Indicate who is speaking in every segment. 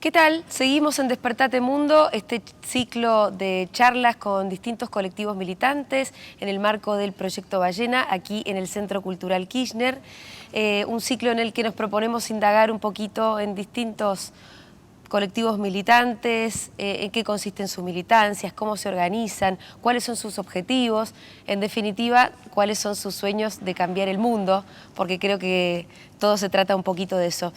Speaker 1: ¿Qué tal? Seguimos en Despertate Mundo, este ciclo de charlas con distintos colectivos militantes en el marco del Proyecto Ballena, aquí en el Centro Cultural Kirchner. Un ciclo en el que nos proponemos indagar un poquito en distintos colectivos militantes, en qué consisten sus militancias, cómo se organizan, cuáles son sus objetivos, en definitiva, cuáles son sus sueños de cambiar el mundo, porque creo que todo se trata un poquito de eso.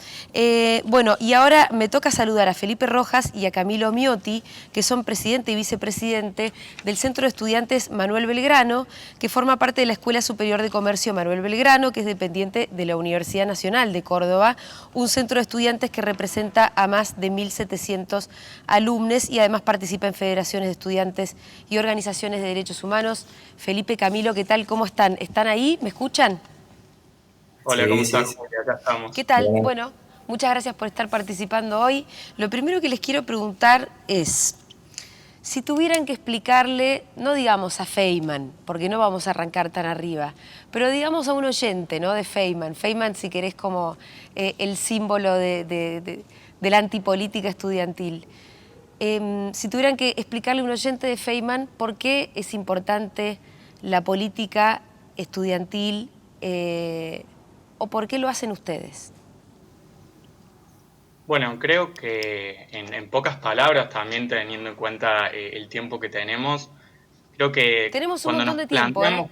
Speaker 1: Bueno, y ahora me toca saludar a Felipe Rojas y a Camilo Miotti, que son presidente y vicepresidente del Centro de Estudiantes Manuel Belgrano, que forma parte de la Escuela Superior de Comercio Manuel Belgrano, que es dependiente de la Universidad Nacional de Córdoba, un centro de estudiantes que representa a más de 1.700 alumnos y además participa en federaciones de estudiantes y organizaciones de derechos humanos. Felipe, Camilo, ¿qué tal? ¿Cómo están? ¿Están ahí? ¿Me escuchan?
Speaker 2: Hola, ¿cómo
Speaker 3: Sí.
Speaker 2: estás, Julia? Acá
Speaker 1: ¿Qué
Speaker 2: estamos.
Speaker 1: tal?
Speaker 3: Bien.
Speaker 1: Bueno, muchas gracias por estar participando hoy. Lo primero que les quiero preguntar es, si tuvieran que explicarle, no digamos a Feynman, porque no vamos a arrancar tan arriba, pero digamos a un oyente, ¿no?, de Feynman. Feynman, si querés, como el símbolo de la antipolítica estudiantil. Si tuvieran que explicarle a un oyente de Feynman por qué es importante la política estudiantil o por qué lo hacen ustedes.
Speaker 2: Bueno, creo que en pocas palabras, también teniendo en cuenta el tiempo que tenemos, creo que
Speaker 1: Tenemos un
Speaker 2: cuando
Speaker 1: montón
Speaker 2: nos
Speaker 1: de tiempo, ¿eh?
Speaker 2: planteamos,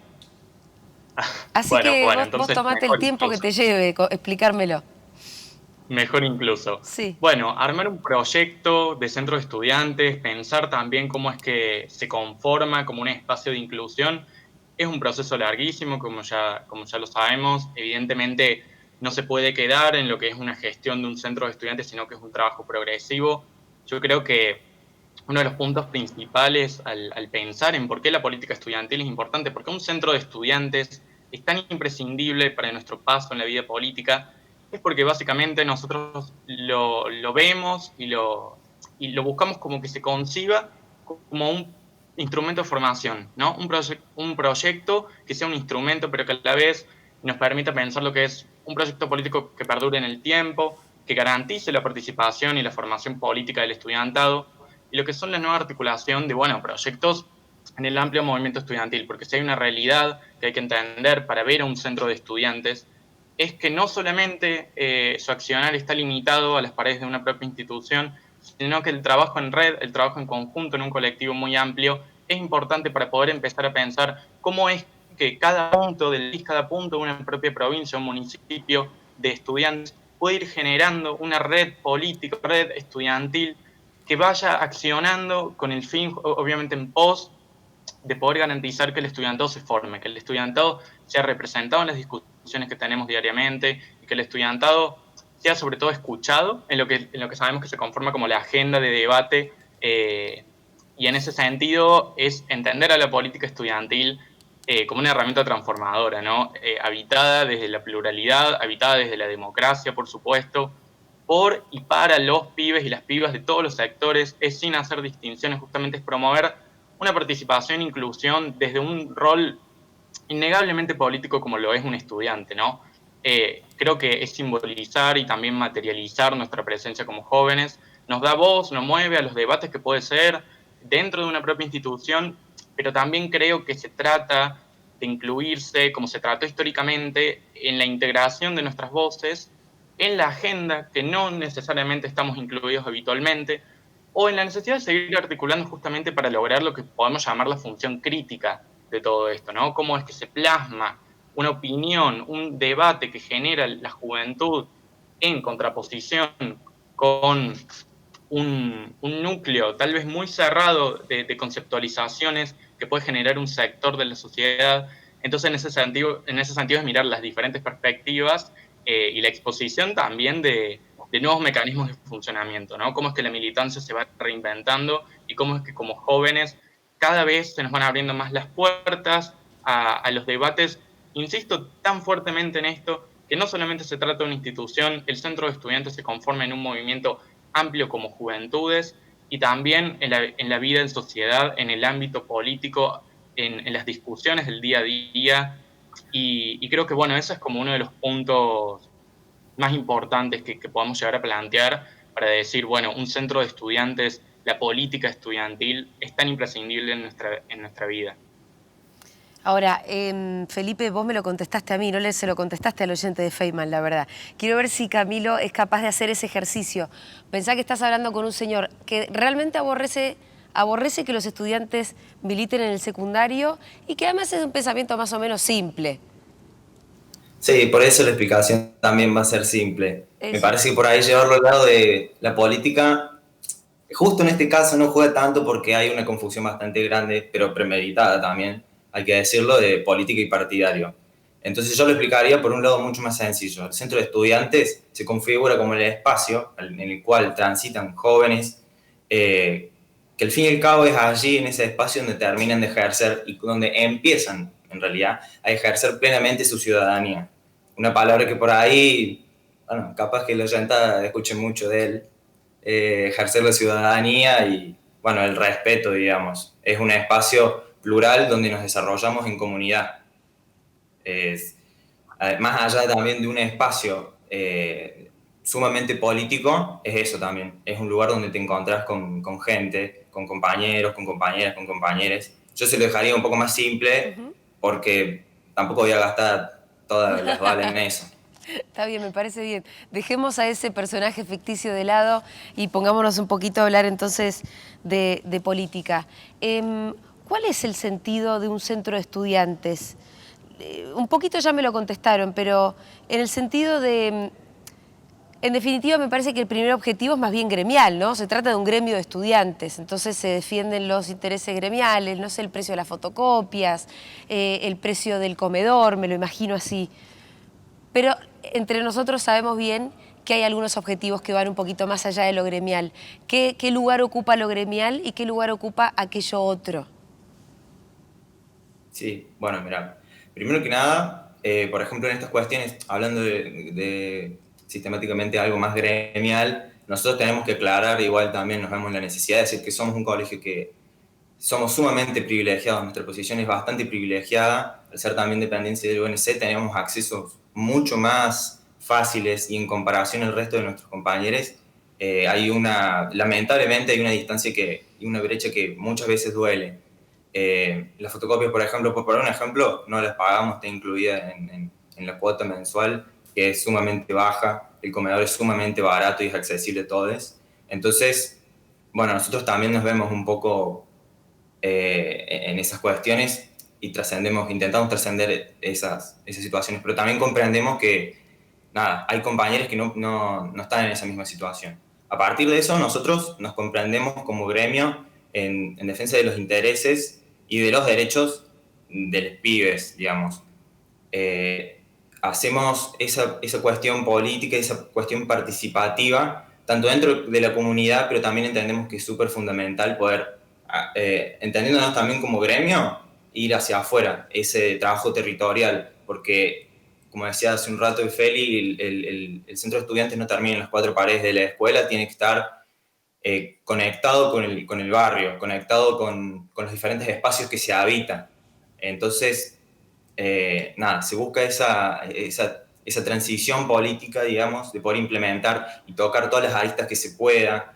Speaker 1: Así
Speaker 2: bueno,
Speaker 1: que
Speaker 2: bueno,
Speaker 1: vos
Speaker 2: entonces
Speaker 1: tomate el tiempo que te lleve explicármelo.
Speaker 2: mejor incluso.
Speaker 1: Sí.
Speaker 2: Bueno, armar un proyecto de centro de estudiantes, pensar también cómo es que se conforma como un espacio de inclusión, es un proceso larguísimo, como ya lo sabemos. Evidentemente no se puede quedar en lo que es una gestión de un centro de estudiantes, sino que es un trabajo progresivo. Yo creo que uno de los puntos principales al pensar en por qué la política estudiantil es importante, porque un centro de estudiantes es tan imprescindible para nuestro paso en la vida política, es porque básicamente nosotros lo vemos y lo buscamos como que se conciba como un instrumento de formación, ¿no? Un proyecto que sea un instrumento, pero que a la vez nos permita pensar lo que es un proyecto político que perdure en el tiempo, que garantice la participación y la formación política del estudiantado, y lo que son la nueva articulación de, bueno, proyectos en el amplio movimiento estudiantil, porque si hay una realidad que hay que entender para ver a un centro de estudiantes, es que no solamente su accionar está limitado a las paredes de una propia institución, sino que el trabajo en red, el trabajo en conjunto en un colectivo muy amplio, es importante para poder empezar a pensar cómo es que cada punto del país, cada punto de una propia provincia, un municipio de estudiantes, puede ir generando una red política, red estudiantil, que vaya accionando con el fin, obviamente en pos de poder garantizar que el estudiantado se forme, que el estudiantado sea representado en las discusiones que tenemos diariamente y que el estudiantado sea sobre todo escuchado en lo que sabemos que se conforma como la agenda de debate, y en ese sentido es entender a la política estudiantil como una herramienta transformadora, ¿no? Habitada desde la pluralidad, habitada desde la democracia, por supuesto, por y para los pibes y las pibas de todos los sectores, es sin hacer distinciones, justamente es promover una participación e inclusión desde un rol innegablemente político como lo es un estudiante, ¿no? Creo que es simbolizar y también materializar nuestra presencia como jóvenes, nos da voz, nos mueve a los debates que puede ser dentro de una propia institución, pero también creo que se trata de incluirse, como se trató históricamente, en la integración de nuestras voces en la agenda, que no necesariamente estamos incluidos habitualmente, o en la necesidad de seguir articulando justamente para lograr lo que podemos llamar la función crítica de todo esto, ¿no? Cómo es que se plasma una opinión, un debate que genera la juventud en contraposición con un núcleo tal vez muy cerrado de conceptualizaciones que puede generar un sector de la sociedad. Entonces, en ese sentido es mirar las diferentes perspectivas y la exposición también de nuevos mecanismos de funcionamiento, ¿no? Cómo es que la militancia se va reinventando y cómo es que como jóvenes cada vez se nos van abriendo más las puertas a los debates. Insisto tan fuertemente en esto, que no solamente se trata de una institución, el centro de estudiantes se conforma en un movimiento amplio como juventudes y también en la vida en sociedad, en el ámbito político, en las discusiones del día a día. Y creo que, bueno, ese es como uno de los puntos más importantes que podamos llegar a plantear, para decir, bueno, un centro de estudiantes, la política estudiantil es tan imprescindible en nuestra vida.
Speaker 1: Ahora, Felipe, vos me lo contestaste a mí, no se lo contestaste al oyente de Feynman, la verdad. Quiero ver si Camilo es capaz de hacer ese ejercicio. Pensá que estás hablando con un señor que realmente aborrece que los estudiantes militen en el secundario y que además es un pensamiento más o menos simple.
Speaker 3: Sí, por eso la explicación también va a ser simple. Me
Speaker 1: Eso.
Speaker 3: parece que por ahí llevarlo al lado de la política, justo en este caso no juega tanto porque hay una confusión bastante grande, pero premeditada también, hay que decirlo, de política y partidario. Entonces yo lo explicaría por un lado mucho más sencillo. El centro de estudiantes se configura como el espacio en el cual transitan jóvenes, que al fin y al cabo es allí, en ese espacio, donde terminan de ejercer y donde empiezan, en realidad, a ejercer plenamente su ciudadanía. Una palabra que por ahí, bueno, capaz que la gente escuche mucho de él, ejercer la ciudadanía y, bueno, el respeto, digamos. Es un espacio plural donde nos desarrollamos en comunidad. Es, más allá también de un espacio sumamente político, es eso también. Es un lugar donde te encontrás con gente, con compañeros, con compañeras, con compañeros. Yo se lo dejaría un poco más simple porque tampoco voy a gastar todas las balas en eso.
Speaker 1: Está bien, me parece bien. Dejemos a ese personaje ficticio de lado y pongámonos un poquito a hablar entonces de política. ¿Cuál es el sentido de un centro de estudiantes? Un poquito ya me lo contestaron, pero en el sentido de... En definitiva, me parece que el primer objetivo es más bien gremial, ¿no? Se trata de un gremio de estudiantes, entonces se defienden los intereses gremiales, no sé, el precio de las fotocopias, el precio del comedor, me lo imagino así. Pero entre nosotros sabemos bien que hay algunos objetivos que van un poquito más allá de lo gremial. ¿Qué lugar ocupa lo gremial y qué lugar ocupa aquello otro?
Speaker 3: Sí, bueno, mira, primero que nada, por ejemplo, en estas cuestiones, hablando de sistemáticamente algo más gremial, nosotros tenemos que aclarar, igual también nos vemos la necesidad de decir que somos un colegio que somos sumamente privilegiados, nuestra posición es bastante privilegiada, al ser también dependencia del UNC tenemos accesos mucho más fáciles y en comparación al resto de nuestros compañeros, lamentablemente hay una distancia y una brecha que muchas veces duele. Las fotocopias, por ejemplo, por poner un ejemplo, no las pagamos, está incluida en la cuota mensual, que es sumamente baja, el comedor es sumamente barato y es accesible a todos. Entonces, bueno, nosotros también nos vemos un poco en esas cuestiones y intentamos trascender esas situaciones, pero también comprendemos que, nada, hay compañeros que no están en esa misma situación. A partir de eso, nosotros nos comprendemos como gremio en defensa de los intereses y de los derechos de los pibes, digamos. Hacemos esa cuestión política, esa cuestión participativa, tanto dentro de la comunidad, pero también entendemos que es súper fundamental poder, entendiéndonos también como gremio, ir hacia afuera, ese trabajo territorial, porque, como decía hace un rato Feli, el centro de estudiantes no termina en las cuatro paredes de la escuela, tiene que estar conectado con el barrio, conectado con los diferentes espacios que se habitan. Entonces, nada, se busca esa transición política, digamos, de poder implementar y tocar todas las aristas que se pueda.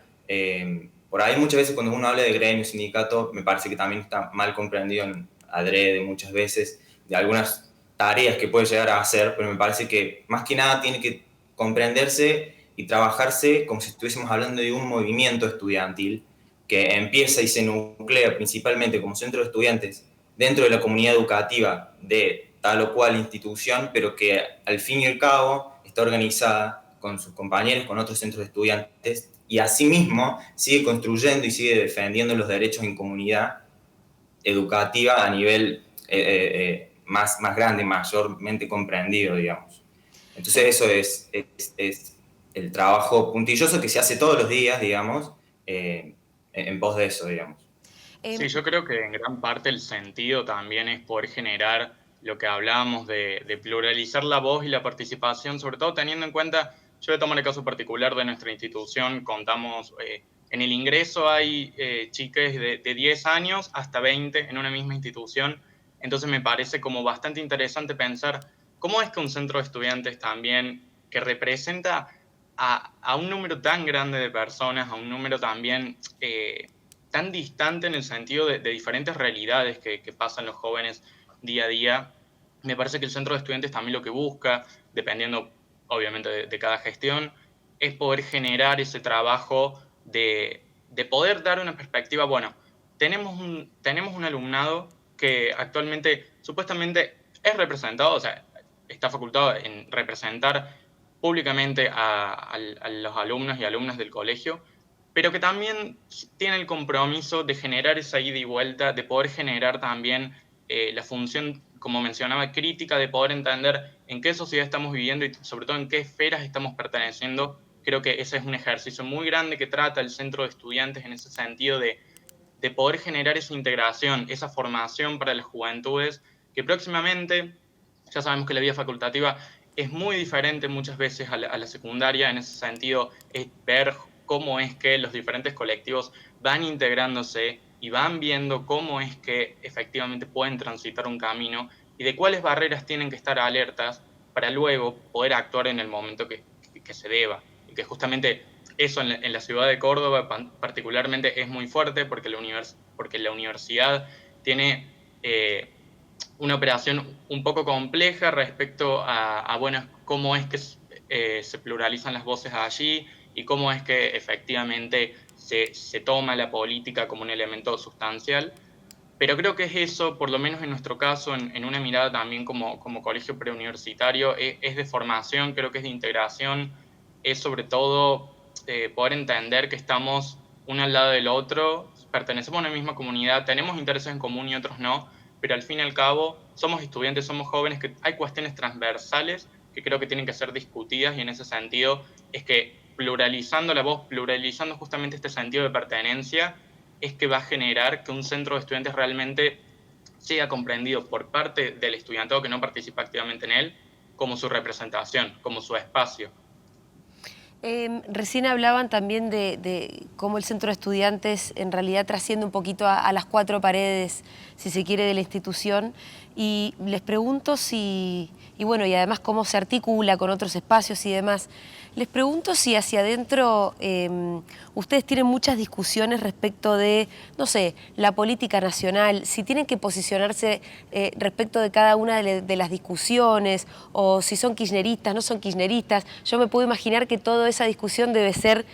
Speaker 3: Por ahí muchas veces cuando uno habla de gremio, sindicato, me parece que también está mal comprendido adrede muchas veces de algunas tareas que puede llegar a hacer, pero me parece que más que nada tiene que comprenderse y trabajarse como si estuviésemos hablando de un movimiento estudiantil que empieza y se nuclea principalmente como centro de estudiantes dentro de la comunidad educativa de tal o cual institución, pero que al fin y al cabo está organizada con sus compañeros, con otros centros de estudiantes, y asimismo sigue construyendo y sigue defendiendo los derechos en comunidad educativa a nivel más grande, mayormente comprendido, digamos. Entonces eso es el trabajo puntilloso que se hace todos los días, digamos, en pos de eso, digamos.
Speaker 2: Sí, yo creo que en gran parte el sentido también es poder generar lo que hablábamos de pluralizar la voz y la participación, sobre todo teniendo en cuenta, yo voy a tomar el caso particular de nuestra institución, contamos, en el ingreso hay chicas de 10 años hasta 20 en una misma institución, entonces me parece como bastante interesante pensar cómo es que un centro de estudiantes también que representa a un número tan grande de personas, a un número también tan distante en el sentido de diferentes realidades que pasan los jóvenes día a día. Me parece que el centro de estudiantes también lo que busca, dependiendo obviamente de cada gestión, es poder generar ese trabajo de poder dar una perspectiva. Bueno, tenemos un alumnado que actualmente supuestamente es representado, o sea, está facultado en representar públicamente a los alumnos y alumnas del colegio, pero que también tiene el compromiso de generar esa ida y vuelta, de poder generar también la función, como mencionaba, crítica, de poder entender en qué sociedad estamos viviendo y sobre todo en qué esferas estamos perteneciendo. Creo que ese es un ejercicio muy grande que trata el centro de estudiantes en ese sentido de poder generar esa integración, esa formación para las juventudes, que próximamente, ya sabemos que la vida facultativa es muy diferente muchas veces a la secundaria, en ese sentido es ver cómo es que los diferentes colectivos van integrándose y van viendo cómo es que efectivamente pueden transitar un camino y de cuáles barreras tienen que estar alertas para luego poder actuar en el momento que se deba. Y que justamente eso en la ciudad de Córdoba particularmente es muy fuerte porque la universidad tiene una operación un poco compleja respecto bueno, cómo es que se pluralizan las voces allí y cómo es que efectivamente se toma la política como un elemento sustancial. Pero creo que es eso, por lo menos en nuestro caso, en una mirada también como colegio preuniversitario, es de formación, creo que es de integración, es sobre todo poder entender que estamos uno al lado del otro, pertenecemos a una misma comunidad, tenemos intereses en común y otros no, pero al fin y al cabo somos estudiantes, somos jóvenes, que hay cuestiones transversales que creo que tienen que ser discutidas y en ese sentido es que pluralizando la voz, pluralizando justamente este sentido de pertenencia, es que va a generar que un centro de estudiantes realmente sea comprendido por parte del estudiantado que no participa activamente en él como su representación, como su espacio.
Speaker 1: Recién hablaban también de cómo el centro de estudiantes en realidad trasciende un poquito a las cuatro paredes, si se quiere, de la institución. Y les pregunto si, y bueno, y además cómo se articula con otros espacios y demás. Les pregunto si hacia adentro ustedes tienen muchas discusiones respecto de, no sé, la política nacional, si tienen que posicionarse respecto de cada una de las discusiones, o si son kirchneristas, no son kirchneristas. Yo me puedo imaginar que toda esa discusión debe ser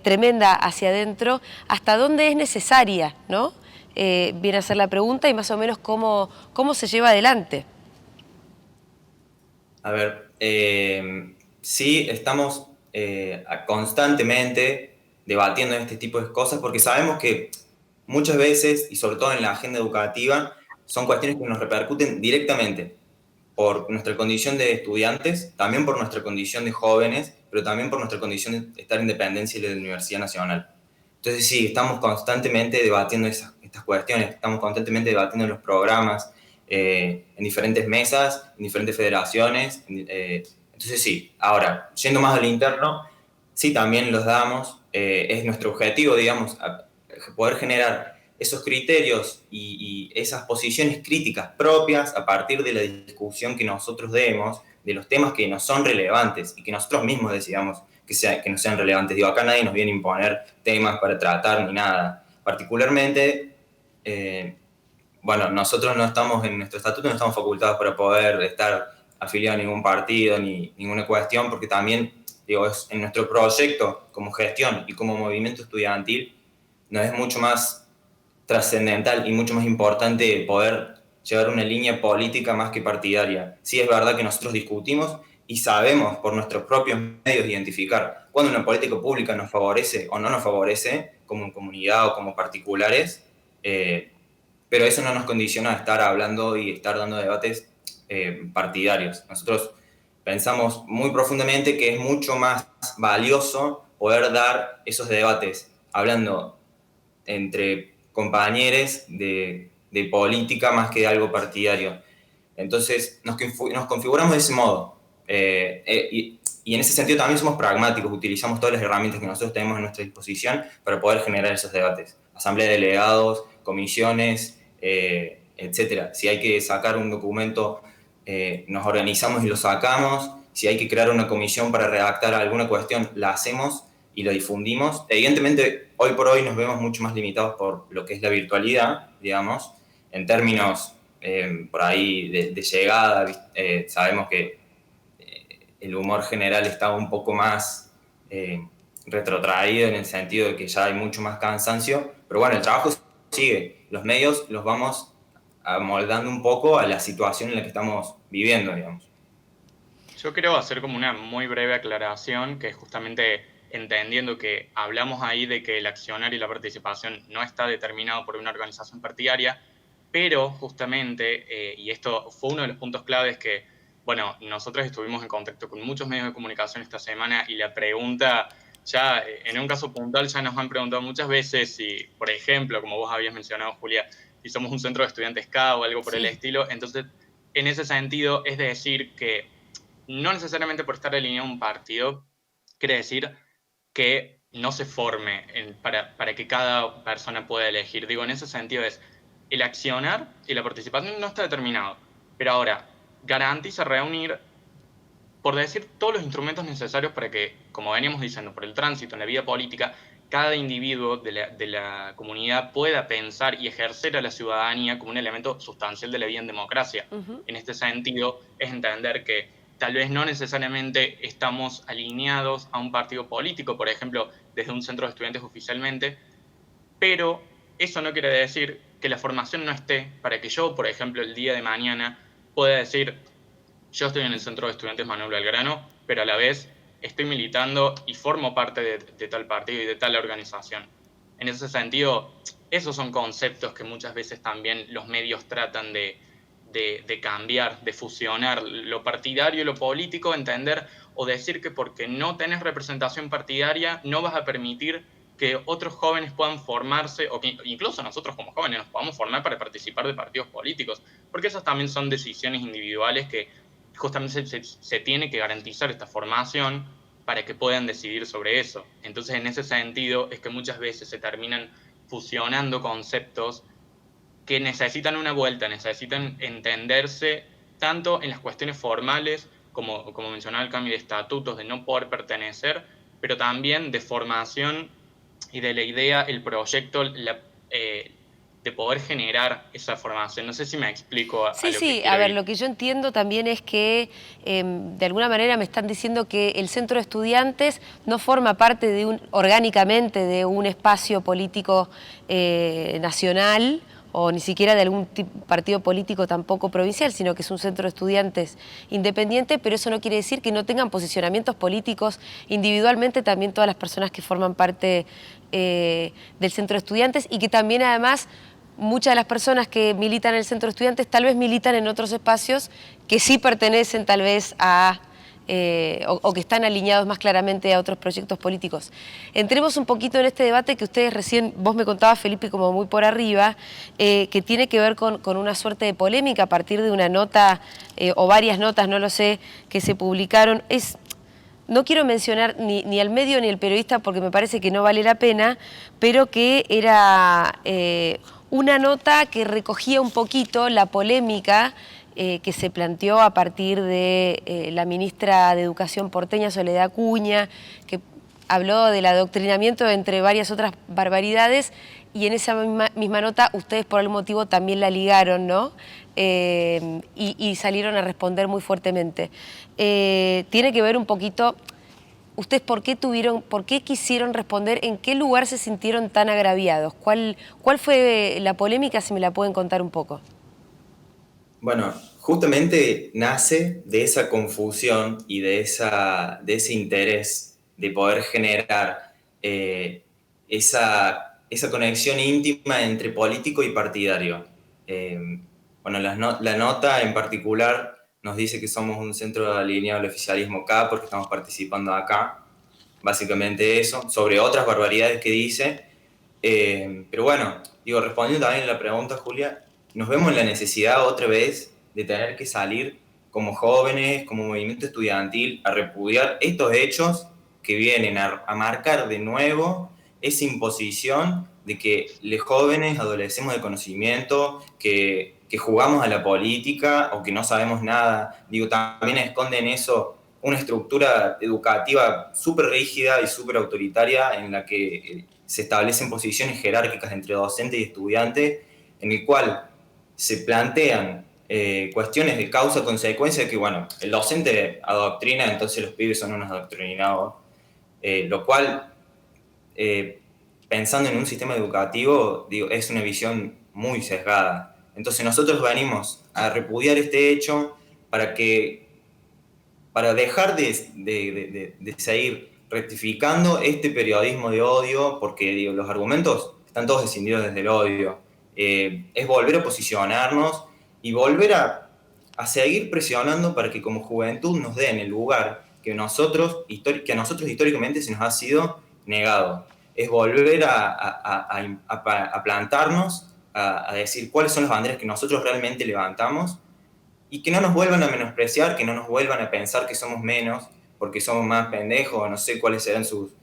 Speaker 1: tremenda hacia adentro. ¿Hasta dónde es necesaria, no? Viene a ser la pregunta y más o menos cómo se lleva adelante.
Speaker 3: A ver, sí estamos constantemente debatiendo este tipo de cosas porque sabemos que muchas veces, y sobre todo en la agenda educativa, son cuestiones que nos repercuten directamente por nuestra condición de estudiantes, también por nuestra condición de jóvenes, pero también por nuestra condición de estar en dependencia de la Universidad Nacional. Entonces sí, estamos constantemente debatiendo estas cuestiones, estamos constantemente debatiendo los programas en diferentes mesas, en diferentes federaciones. Entonces sí, ahora, yendo más al interno, sí también los damos, es nuestro objetivo, digamos, poder generar esos criterios y esas posiciones críticas propias a partir de la discusión que nosotros demos, de los temas que nos son relevantes y que nosotros mismos decidamos que no sean relevantes. Digo, acá nadie nos viene a imponer temas para tratar ni nada. Particularmente, bueno, nosotros no estamos en nuestro estatuto, no estamos facultados para poder estar afiliados a ningún partido ni ninguna cuestión, porque también, digo, en nuestro proyecto como gestión y como movimiento estudiantil, nos es mucho más trascendental y mucho más importante poder llevar una línea política más que partidaria. Sí es verdad que nosotros discutimos y sabemos por nuestros propios medios identificar cuando una política pública nos favorece o no nos favorece, como en comunidad o como particulares, pero eso no nos condiciona a estar hablando y estar dando debates partidarios. Nosotros pensamos muy profundamente que es mucho más valioso poder dar esos debates hablando entre compañeros de política más que de algo partidario. Entonces nos configuramos de ese modo. Y en ese sentido también somos pragmáticos, utilizamos todas las herramientas que nosotros tenemos a nuestra disposición para poder generar esos debates. Asamblea de delegados, comisiones, etcétera. Si hay que sacar un documento, nos organizamos y lo sacamos. Si hay que crear una comisión para redactar alguna cuestión, la hacemos y lo difundimos. Evidentemente, hoy por hoy nos vemos mucho más limitados por lo que es la virtualidad, digamos, en términos por ahí de llegada. Sabemos que el humor general está un poco más retrotraído en el sentido de que ya hay mucho más cansancio, pero bueno, el trabajo sigue. Los medios los vamos amoldando un poco a la situación en la que estamos viviendo, digamos.
Speaker 2: Yo quiero hacer como una muy breve aclaración, que es justamente entendiendo que hablamos ahí de que el accionar y la participación no está determinado por una organización partidaria, pero justamente, y esto fue uno de los puntos claves que, bueno, nosotros estuvimos en contacto con muchos medios de comunicación esta semana y la pregunta, ya en un caso puntual, ya nos han preguntado muchas veces si, por ejemplo, como vos habías mencionado, Julia, si somos un centro de estudiantes K o algo por el estilo. Entonces, en ese sentido, es decir que no necesariamente por estar alineado a un partido quiere decir que no se forme para que cada persona pueda elegir. Digo, en ese sentido es, el accionar y la participación no está determinado, pero ahora garantiza reunir, por decir, todos los instrumentos necesarios para que, como veníamos diciendo, por el tránsito en la vida política, cada individuo de la comunidad pueda pensar y ejercer a la ciudadanía como un elemento sustancial de la vida en democracia. En este sentido, es entender que tal vez no necesariamente estamos alineados a un partido político, por ejemplo, desde un centro de estudiantes oficialmente, pero eso no quiere decir que la formación no esté para que yo, por ejemplo, el día de mañana pueda decir, yo estoy en el centro de estudiantes Manuel Belgrano, pero a la vez estoy militando y formo parte de tal partido y de tal organización. En ese sentido, esos son conceptos que muchas veces también los medios tratan de cambiar, de fusionar lo partidario y lo político, entender o decir que porque no tenés representación partidaria no vas a permitir que otros jóvenes puedan formarse, o que incluso nosotros como jóvenes nos podamos formar para participar de partidos políticos, porque esas también son decisiones individuales que justamente se tiene que garantizar esta formación para que puedan decidir sobre eso. Entonces, en ese sentido, es que muchas veces se terminan fusionando conceptos que necesitan una vuelta, necesitan entenderse tanto en las cuestiones formales, como mencionaba el cambio de estatutos, de no poder pertenecer, pero también de formación y de la idea, el proyecto, de poder generar esa formación. No sé si me explico a
Speaker 1: Sí,
Speaker 2: lo que
Speaker 1: sí,
Speaker 2: quiero
Speaker 1: a ver,
Speaker 2: ir.
Speaker 1: lo que yo entiendo también es que de alguna manera me están diciendo que el centro de estudiantes no forma parte orgánicamente de un espacio político nacional o ni siquiera de algún partido político tampoco provincial, sino que es un centro de estudiantes independiente, pero eso no quiere decir que no tengan posicionamientos políticos individualmente también todas las personas que forman parte del centro de estudiantes y que también además muchas de las personas que militan en el centro de estudiantes tal vez militan en otros espacios que sí pertenecen tal vez a o que están alineados más claramente a otros proyectos políticos. Entremos un poquito en este debate que ustedes recién, vos me contabas, Felipe, como muy por arriba, que tiene que ver con una suerte de polémica a partir de una nota o varias notas, no lo sé, que se publicaron. No quiero mencionar ni al medio ni al periodista porque me parece que no vale la pena, pero que era una nota que recogía un poquito la polémica que se planteó a partir de la ministra de Educación porteña, Soledad Acuña, que habló del adoctrinamiento entre varias otras barbaridades, y en esa misma nota ustedes por algún motivo también la ligaron, ¿no? Y salieron a responder muy fuertemente. Tiene que ver un poquito, ustedes por qué quisieron responder, en qué lugar se sintieron tan agraviados, cuál fue la polémica, si me la pueden contar un poco.
Speaker 3: Bueno, justamente nace de esa confusión y de ese interés de poder generar esa conexión íntima entre político y partidario. Bueno, la nota en particular nos dice que somos un centro alineado al oficialismo K porque estamos participando acá, básicamente eso, sobre otras barbaridades que dice. Pero bueno, digo, respondiendo también a la pregunta, Julia, nos vemos en la necesidad otra vez de tener que salir como jóvenes, como movimiento estudiantil, a repudiar estos hechos que vienen a marcar de nuevo esa imposición de que los jóvenes adolecemos de conocimiento, que jugamos a la política o que no sabemos nada. Digo, también esconden eso una estructura educativa súper rígida y súper autoritaria en la que se establecen posiciones jerárquicas entre docente y estudiante, en el cual se plantean cuestiones de causa-consecuencia que, bueno, el docente adoctrina, entonces los pibes son unos adoctrinados, lo cual, pensando en un sistema educativo, digo, es una visión muy sesgada. Entonces nosotros venimos a repudiar este hecho para dejar de seguir rectificando este periodismo de odio, porque digo, los argumentos están todos escindidos desde el odio. Es volver a posicionarnos y volver a seguir presionando para que como juventud nos den el lugar que a nosotros históricamente se nos ha sido negado. Es volver a plantarnos, a decir cuáles son las banderas que nosotros realmente levantamos y que no nos vuelvan a menospreciar, que no nos vuelvan a pensar que somos menos porque somos más pendejos, no sé cuáles serán sus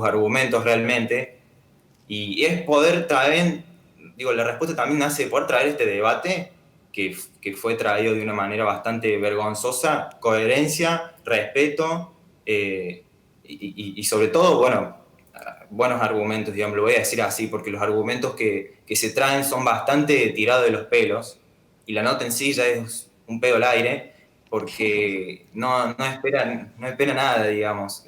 Speaker 3: argumentos realmente. Y es poder traer, digo, la respuesta también nace de poder traer este debate que fue traído de una manera bastante vergonzosa, coherencia, respeto y sobre todo, bueno, buenos argumentos, digamos, lo voy a decir así, porque los argumentos que se traen son bastante tirados de los pelos y la nota en sí ya es un pedo al aire porque no espera nada, digamos.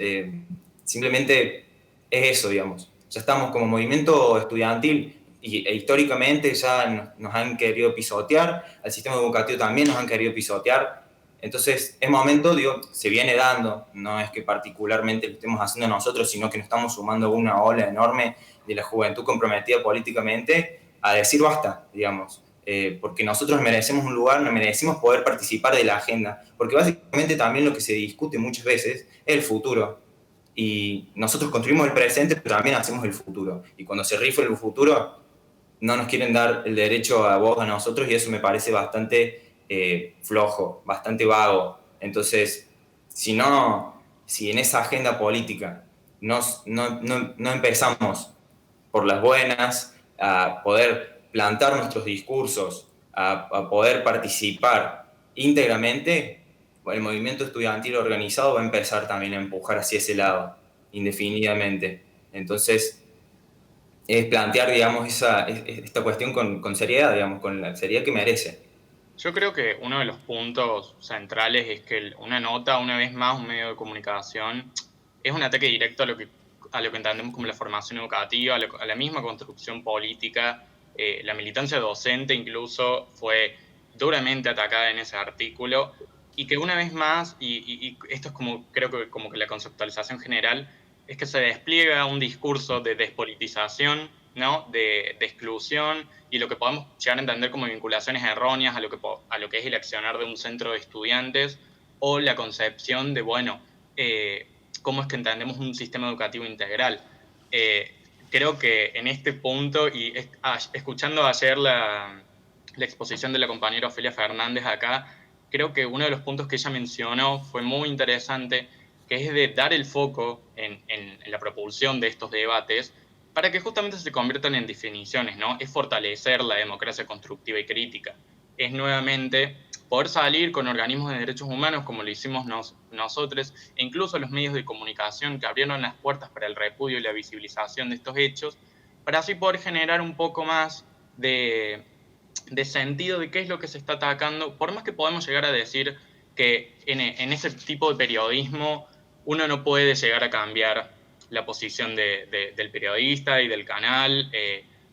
Speaker 3: Simplemente es eso, digamos. Ya estamos como movimiento estudiantil e históricamente ya nos han querido pisotear, al sistema educativo también nos han querido pisotear. Entonces, es momento, digo, se viene dando, no es que particularmente lo estemos haciendo nosotros, sino que nos estamos sumando a una ola enorme de la juventud comprometida políticamente a decir basta, digamos. Porque nosotros merecemos un lugar, nos merecemos poder participar de la agenda, porque básicamente también lo que se discute muchas veces es el futuro. Y nosotros construimos el presente, pero también hacemos el futuro. Y cuando se rifa el futuro, no nos quieren dar el derecho a voz a nosotros y eso me parece bastante flojo, bastante vago. Entonces, si en esa agenda política no empezamos por las buenas a poder plantar nuestros discursos, a poder participar íntegramente, el movimiento estudiantil organizado va a empezar también a empujar hacia ese lado, indefinidamente. Entonces, es plantear, digamos, esta cuestión con seriedad, digamos, con la seriedad que merece.
Speaker 2: Yo creo que uno de los puntos centrales es que una nota, una vez más, un medio de comunicación, es un ataque directo a lo que entendemos como la formación educativa, a la misma construcción política. La militancia docente incluso fue duramente atacada en ese artículo y que una vez más, y esto es como creo que como que la conceptualización general, es que se despliega un discurso de despolitización, ¿no? de exclusión y lo que podemos llegar a entender como vinculaciones erróneas a lo que es el accionar de un centro de estudiantes o la concepción de, bueno, cómo es que entendemos un sistema educativo integral. Creo que en este punto, y escuchando ayer la exposición de la compañera Ofelia Fernández acá, creo que uno de los puntos que ella mencionó fue muy interesante, que es de dar el foco en la propulsión de estos debates para que justamente se conviertan en definiciones, ¿no? Es fortalecer la democracia constructiva y crítica. Es nuevamente poder salir con organismos de derechos humanos como lo hicimos nosotros, e incluso los medios de comunicación que abrieron las puertas para el repudio y la visibilización de estos hechos, para así poder generar un poco más de sentido de qué es lo que se está atacando, por más que podemos llegar a decir que en ese tipo de periodismo uno no puede llegar a cambiar la posición del periodista y del canal,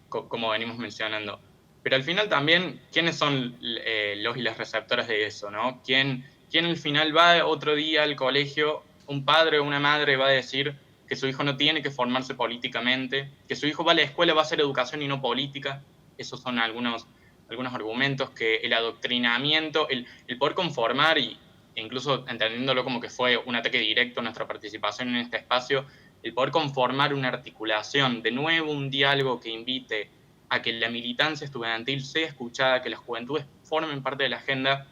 Speaker 2: como venimos mencionando. Pero al final también, ¿quiénes son los y las receptoras de eso, ¿no? ¿Quién al final va otro día al colegio, un padre o una madre va a decir que su hijo no tiene que formarse políticamente, que su hijo va a la escuela, va a hacer educación y no política? Esos son algunos argumentos, que el adoctrinamiento, el poder conformar, e incluso entendiéndolo como que fue un ataque directo a nuestra participación en este espacio, el poder conformar una articulación, de nuevo un diálogo que invite a que la militancia estudiantil sea escuchada, que las juventudes formen parte de la agenda,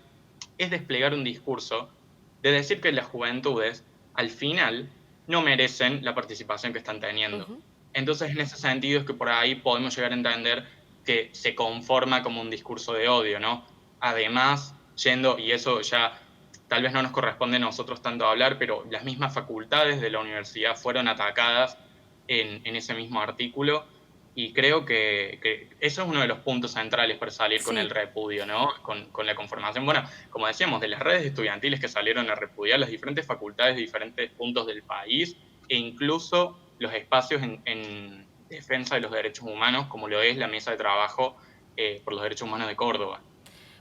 Speaker 2: es desplegar un discurso de decir que las juventudes, al final, no merecen la participación que están teniendo. Uh-huh. Entonces, en ese sentido es que por ahí podemos llegar a entender que se conforma como un discurso de odio, ¿no? Además, y eso ya tal vez no nos corresponde a nosotros tanto hablar, pero las mismas facultades de la universidad fueron atacadas en ese mismo artículo, y creo que eso es uno de los puntos centrales para salir con el
Speaker 1: Sí.
Speaker 2: repudio, ¿no? Con la conformación, bueno, como decíamos, de las redes estudiantiles que salieron a repudiar las diferentes facultades de diferentes puntos del país, e incluso los espacios en defensa de los derechos humanos, como lo es la mesa de trabajo por los derechos humanos de Córdoba.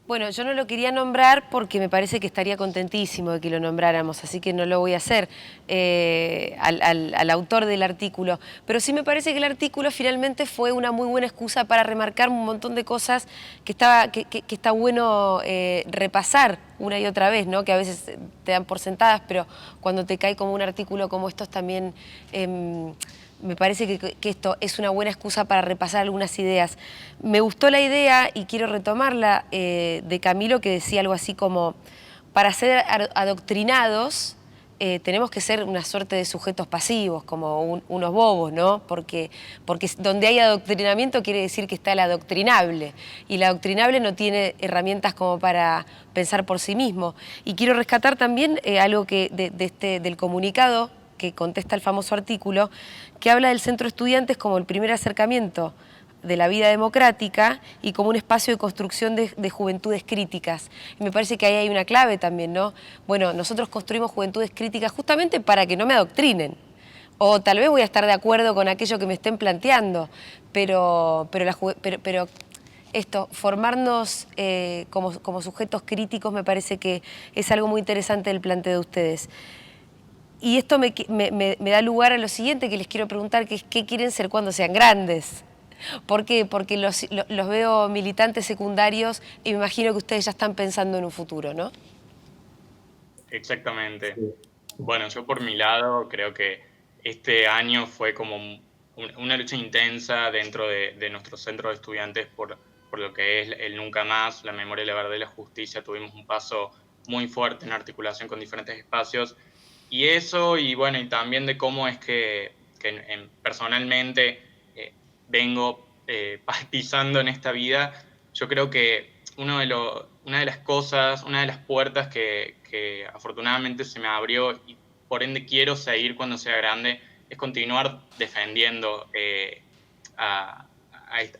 Speaker 1: Bueno, yo no lo quería nombrar porque me parece que estaría contentísimo de que lo nombráramos, así que no lo voy a hacer al autor del artículo. Pero sí me parece que el artículo finalmente fue una muy buena excusa para remarcar un montón de cosas que está bueno repasar una y otra vez, ¿no? Que a veces te dan por sentadas, pero cuando te cae como un artículo como estos también... me parece que esto es una buena excusa para repasar algunas ideas. Me gustó la idea, y quiero retomarla, de Camilo, que decía algo así como, para ser adoctrinados tenemos que ser una suerte de sujetos pasivos, como unos bobos, ¿no? Porque donde hay adoctrinamiento quiere decir que está el adoctrinable, y el adoctrinable no tiene herramientas como para pensar por sí mismo. Y quiero rescatar también algo que del comunicado que contesta el famoso artículo, que habla del centro de estudiantes como el primer acercamiento de la vida democrática y como un espacio de construcción de juventudes críticas. Y me parece que ahí hay una clave también, ¿no? Bueno, nosotros construimos juventudes críticas justamente para que no me adoctrinen. O tal vez voy a estar de acuerdo con aquello que me estén planteando, pero esto, formarnos como sujetos críticos, me parece que es algo muy interesante del planteo de ustedes. Y esto me da lugar a lo siguiente que les quiero preguntar, que es ¿qué quieren ser cuando sean grandes? ¿Por qué? Porque los veo militantes secundarios y me imagino que ustedes ya están pensando en un futuro, ¿no?
Speaker 2: Exactamente. Bueno, yo por mi lado creo que este año fue como una lucha intensa dentro de nuestro centro de estudiantes por lo que es el Nunca Más, la memoria, la verdad y la justicia. Tuvimos un paso muy fuerte en articulación con diferentes espacios. Y eso, y bueno, y también de cómo es que personalmente vengo pisando en esta vida, yo creo que una de las cosas, una de las puertas que afortunadamente se me abrió y por ende quiero seguir cuando sea grande, es continuar defendiendo a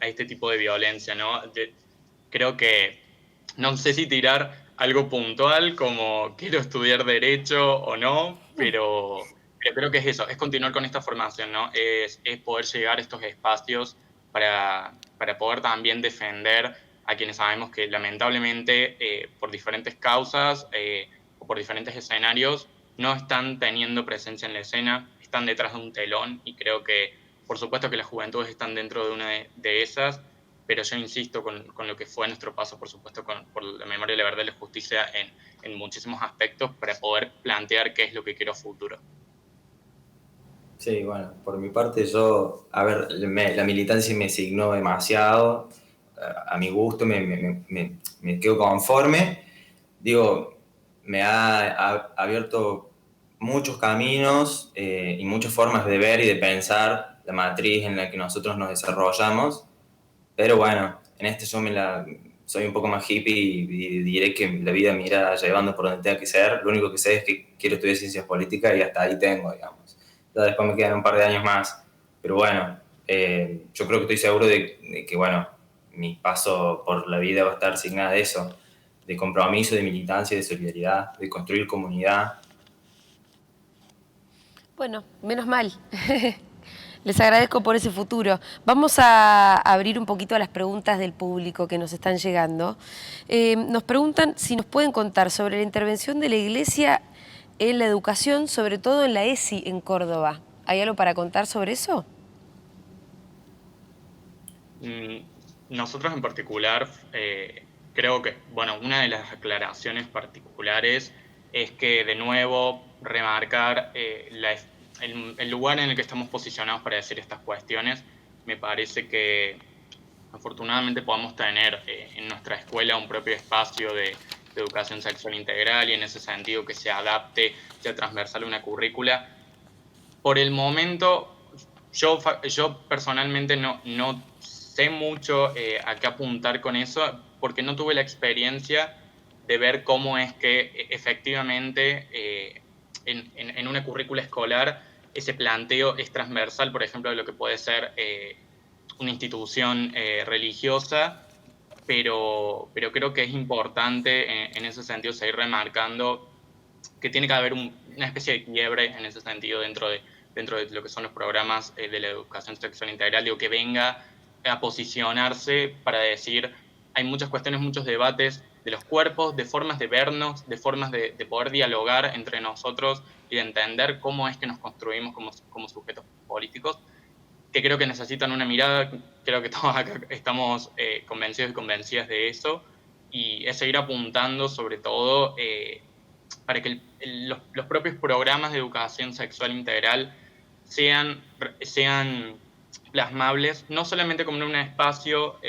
Speaker 2: este tipo de violencia, ¿no? Creo que no sé si tirar algo puntual como quiero estudiar Derecho o no, pero creo que es eso, es continuar con esta formación, ¿no? Es poder llegar a estos espacios para poder también defender a quienes sabemos que lamentablemente por diferentes causas o por diferentes escenarios no están teniendo presencia en la escena, están detrás de un telón, y creo que por supuesto que las juventudes están dentro de una de esas, pero yo insisto con lo que fue nuestro paso, por supuesto, por la memoria, la verdad y la justicia en muchísimos aspectos para poder plantear qué es lo que quiero a futuro.
Speaker 3: Sí, bueno, por mi parte yo, a ver, la militancia me signó demasiado, a mi gusto me quedo conforme, digo, me ha abierto muchos caminos y muchas formas de ver y de pensar la matriz en la que nosotros nos desarrollamos, pero bueno, en este soy un poco más hippie y diré que la vida me irá llevando por donde tenga que ser. Lo único que sé es que quiero estudiar ciencias políticas y hasta ahí tengo, digamos. Ya después me quedan un par de años más. Pero bueno, yo creo que estoy seguro de que, bueno, mi paso por la vida va a estar asignada de eso, de compromiso, de militancia, de solidaridad, de construir comunidad.
Speaker 1: Bueno, menos mal. Les agradezco por ese futuro. Vamos a abrir un poquito a las preguntas del público que nos están llegando. Nos preguntan si nos pueden contar sobre la intervención de la Iglesia en la educación, sobre todo en la ESI en Córdoba. ¿Hay algo para contar sobre eso?
Speaker 2: Nosotros en particular, creo que, bueno, una de las aclaraciones particulares es que, de nuevo, remarcar el lugar en el que estamos posicionados para decir estas cuestiones. Me parece que afortunadamente podamos tener en nuestra escuela un propio espacio de educación sexual integral, y en ese sentido que se adapte, sea transversal a una currícula. Por el momento, yo personalmente no sé mucho a qué apuntar con eso, porque no tuve la experiencia de ver cómo es que efectivamente en una currícula escolar ese planteo es transversal, por ejemplo, de lo que puede ser una institución religiosa, pero creo que es importante en ese sentido seguir remarcando que tiene que haber una especie de quiebre en ese sentido dentro de lo que son los programas de la educación sexual integral, digo, que venga a posicionarse para decir, hay muchas cuestiones, muchos debates de los cuerpos, de formas de vernos, de formas de poder dialogar entre nosotros y de entender cómo es que nos construimos como sujetos políticos, que creo que necesitan una mirada, creo que todos acá estamos convencidos y convencidas de eso, y es seguir apuntando sobre todo para que los propios programas de educación sexual integral sean plasmables, no solamente como en un espacio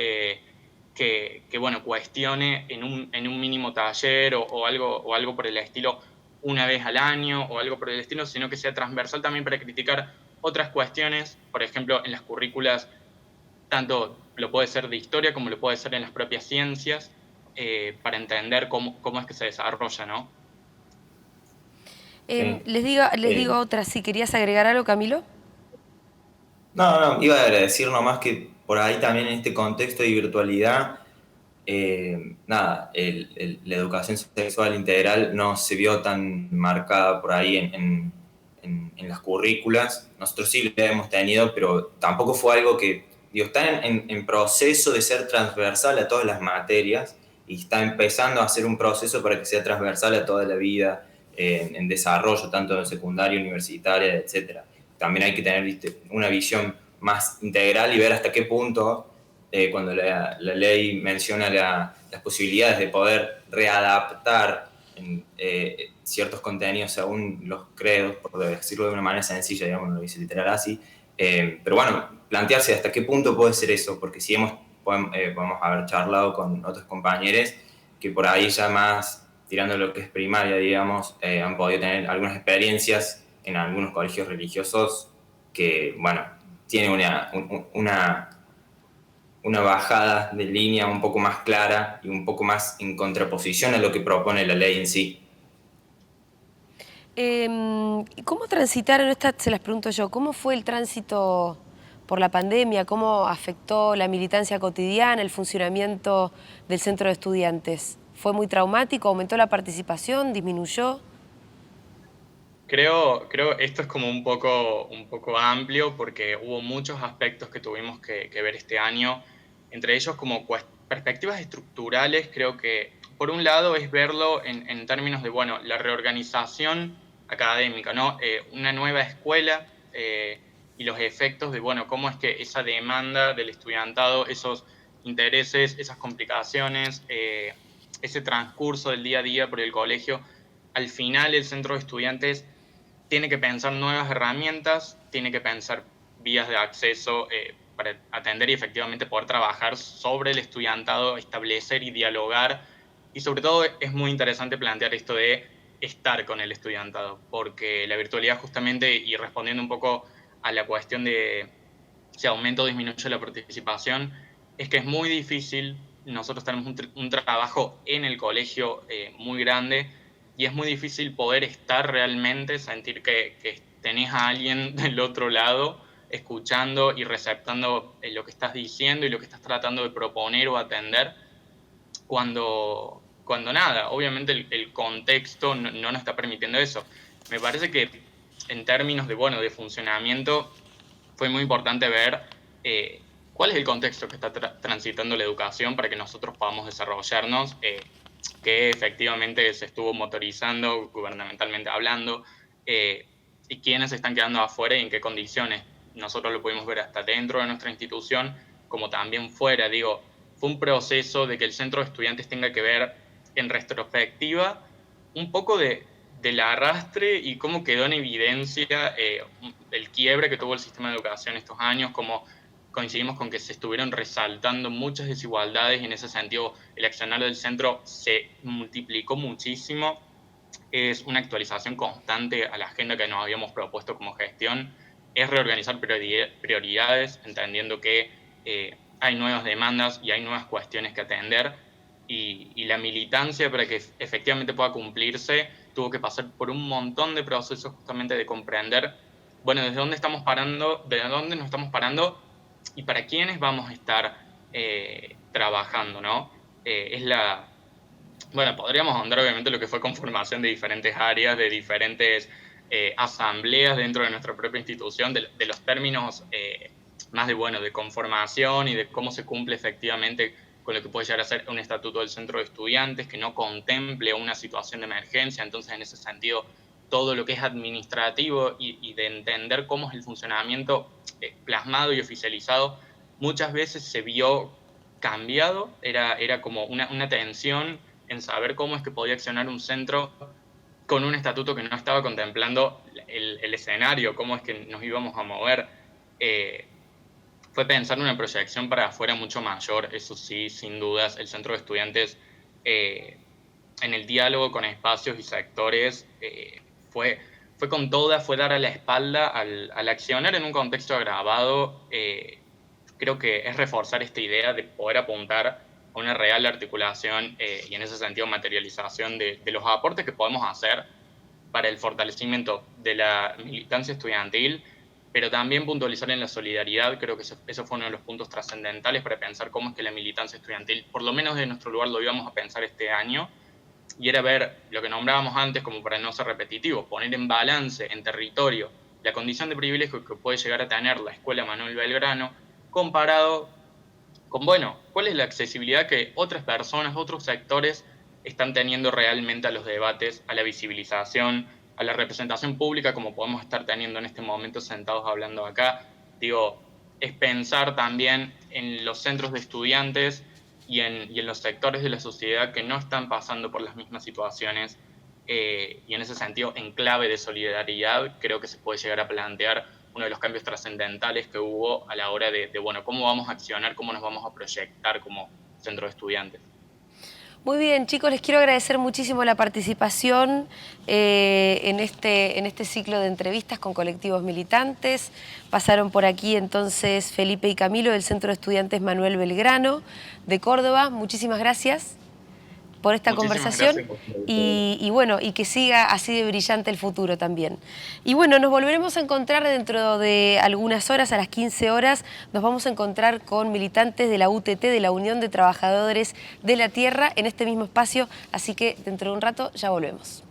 Speaker 2: bueno, cuestione en un mínimo taller o algo por el estilo una vez al año o algo por el estilo, sino que sea transversal también para criticar otras cuestiones, por ejemplo, en las currículas, tanto lo puede ser de historia como lo puede ser en las propias ciencias, para entender cómo es que se desarrolla, ¿no?
Speaker 3: Sí.
Speaker 1: Les digo otra, si querías agregar algo, Camilo.
Speaker 3: No, iba a decir nomás que por ahí también en este contexto de virtualidad, nada, la educación sexual integral no se vio tan marcada por ahí en las currículas. Nosotros sí lo hemos tenido, pero tampoco fue algo que, digo, está en proceso de ser transversal a todas las materias y está empezando a hacer un proceso para que sea transversal a toda la vida en desarrollo, tanto en secundaria, universitaria, etcétera. También hay que tener, ¿viste?, una visión más integral y ver hasta qué punto, cuando la ley menciona las posibilidades de poder readaptar ciertos contenidos según los credos, por decirlo de una manera sencilla, digamos, no lo dice literal así, pero bueno, plantearse hasta qué punto puede ser eso, porque si podemos haber charlado con otros compañeros que por ahí ya más tirando lo que es primaria, digamos, han podido tener algunas experiencias en algunos colegios religiosos que, bueno, tiene una bajada de línea un poco más clara y un poco más en contraposición a lo que propone la ley en sí.
Speaker 1: ¿Cómo transitaron, esta se las pregunto yo, cómo fue el tránsito por la pandemia? ¿Cómo afectó la militancia cotidiana, el funcionamiento del centro de estudiantes? ¿Fue muy traumático? ¿Aumentó la participación? ¿Disminuyó?
Speaker 2: Creo esto es como un poco amplio porque hubo muchos aspectos que tuvimos que ver este año, entre ellos como perspectivas estructurales. Creo que por un lado es verlo en términos de, bueno, la reorganización académica, ¿no? Una nueva escuela y los efectos de, bueno, cómo es que esa demanda del estudiantado, esos intereses, esas complicaciones, ese transcurso del día a día por el colegio, al final el centro de estudiantes tiene que pensar nuevas herramientas, tiene que pensar vías de acceso para atender y efectivamente poder trabajar sobre el estudiantado, establecer y dialogar. Y sobre todo es muy interesante plantear esto de estar con el estudiantado, porque la virtualidad justamente, y respondiendo un poco a la cuestión de si aumenta o disminuye la participación, es que es muy difícil. Nosotros tenemos un trabajo en el colegio muy grande y es muy difícil poder estar realmente, sentir que tenés a alguien del otro lado escuchando y receptando lo que estás diciendo y lo que estás tratando de proponer o atender, cuando nada, obviamente el contexto no nos está permitiendo eso. Me parece que en términos de, bueno, de funcionamiento, fue muy importante ver cuál es el contexto que está transitando la educación para que nosotros podamos desarrollarnos, que efectivamente se estuvo motorizando gubernamentalmente hablando, y quiénes se están quedando afuera y en qué condiciones. Nosotros lo pudimos ver hasta dentro de nuestra institución, como también fuera. Digo, fue un proceso de que el centro de estudiantes tenga que ver en retrospectiva un poco del arrastre y cómo quedó en evidencia el quiebre que tuvo el sistema de educación estos años, como coincidimos con que se estuvieron resaltando muchas desigualdades y en ese sentido el accionar del centro se multiplicó muchísimo. Es una actualización constante a la agenda que nos habíamos propuesto como gestión, es reorganizar prioridades, entendiendo que hay nuevas demandas y hay nuevas cuestiones que atender, y la militancia para que efectivamente pueda cumplirse tuvo que pasar por un montón de procesos justamente de comprender, bueno, desde dónde estamos parando, desde dónde nos estamos parando y para quiénes vamos a estar trabajando, ¿no? Bueno, podríamos ahondar obviamente lo que fue conformación de diferentes áreas, de diferentes asambleas dentro de nuestra propia institución, de los términos más de conformación y de cómo se cumple efectivamente con lo que puede llegar a ser un estatuto del centro de estudiantes que no contemple una situación de emergencia. Entonces, en ese sentido, todo lo que es administrativo y de entender cómo es el funcionamiento plasmado y oficializado, muchas veces se vio cambiado, era como una tensión en saber cómo es que podía accionar un centro con un estatuto que no estaba contemplando el escenario, cómo es que nos íbamos a mover. Fue pensar una proyección para afuera mucho mayor, eso sí, sin dudas. El centro de estudiantes, en el diálogo con espacios y sectores, fue con toda, fue dar a la espalda al accionar en un contexto agravado. Creo que es reforzar esta idea de poder apuntar a una real articulación y en ese sentido materialización de los aportes que podemos hacer para el fortalecimiento de la militancia estudiantil, pero también puntualizar en la solidaridad. Creo que eso fue uno de los puntos trascendentales para pensar cómo es que la militancia estudiantil, por lo menos de nuestro lugar, lo íbamos a pensar este año, y era ver lo que nombrábamos antes, como para no ser repetitivo, poner en balance, en territorio, la condición de privilegio que puede llegar a tener la Escuela Manuel Belgrano, comparado con, bueno, cuál es la accesibilidad que otras personas, otros sectores están teniendo realmente a los debates, a la visibilización, a la representación pública, como podemos estar teniendo en este momento sentados hablando acá. Digo, es pensar también en los centros de estudiantes y en los sectores de la sociedad que no están pasando por las mismas situaciones, y en ese sentido, en clave de solidaridad, creo que se puede llegar a plantear uno de los cambios trascendentales que hubo a la hora de bueno, cómo vamos a accionar, cómo nos vamos a proyectar como centro de estudiantes.
Speaker 1: Muy bien, chicos, les quiero agradecer muchísimo la participación en este ciclo de entrevistas con colectivos militantes. Pasaron por aquí entonces Felipe y Camilo del Centro de Estudiantes Manuel Belgrano de Córdoba. Muchísimas gracias por esta conversación y bueno, y que siga así de brillante el futuro también. Y bueno, nos volveremos a encontrar dentro de algunas horas, a las 15 horas, nos vamos a encontrar con militantes de la UTT, de la Unión de Trabajadores de la Tierra, en este mismo espacio, así que dentro de un rato ya volvemos.